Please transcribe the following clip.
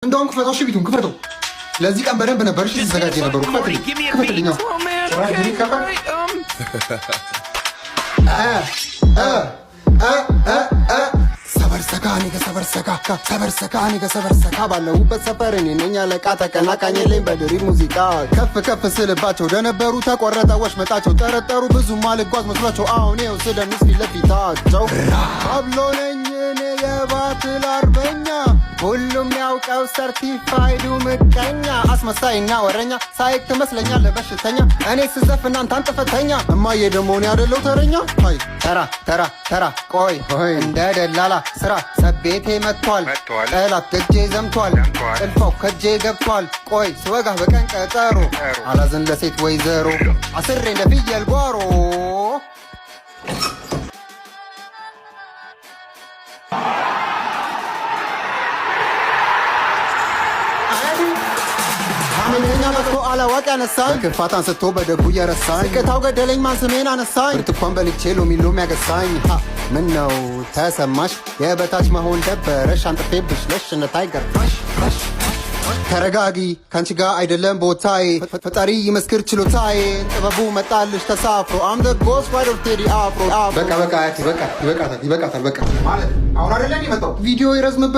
እንደውም ክፈተው። እሺ ቤቱን ክፈተው። ለዚህ ቀን በደንብ ነበር እሺ ሲዘጋጅ የነበረው። ክፈትልኝ። ሰበርሰካ ባለሁበት ሰፈር እኔ ነኝ አለቃ ተቀናቃኝ የለኝ በድሪም ሙዚቃ ከፍ ከፍ ስልባቸው ደነበሩ ተቆረጠ ወሽመጣቸው ጠረጠሩ ብዙም አልጓዝ መስሏቸው አሁን ይኸው ስደንስ ፊት ለፊታቸው አብሎ ነኝ እኔ የባትል አርበኛ ሁሉም ያውቀው ሰርቲፋይዱ ምቀኛ አስመሳይና ወረኛ ሳይክ ትመስለኛለህ በሽተኛ እኔ ስዘፍ እናንተ አንጥፈተኛ እማዬ ደሞ እኔ አይደለሁ ተረኛ አይ ተራ ቆይ እንደ ደላላ ስራ ሰቤቴ መጥቷል ጠላት ደጄ ዘምቷል ጥልፋው ከጄ ገብቷል ቆይ ስወጋህ በቀን ቀጠሮ አላዝን ለሴት ወይዘሮ አስሬ ለፍየል ጓሮ አመለኛ መጥቶ አላዋቂ ያነሳኝ ክፋት አንስቶ በደጉ እየረሳኝ ቅታው ገደለኝ ማን ስሜን አነሳኝ ብርቱካን በልቼ ሎሚ ያገሳኝ ምን ነው ተሰማሽ የበታች መሆን ደበረሽ አንጥፌብሽ ለሽነት አይገርፋሽ ተረጋጊ ካንቺ ጋር አይደለም ቦታዬ ፈጣሪ ይመስክር ችሎታዬ ጥበቡ መጣልሽ ተሳፍሮ አም ዘ ጎስት ራይደር ቴዲ አፍሮ በቃ ይበቃታል ማለት አሁን አይደለም የመጣው ቪዲዮ ይረዝምብን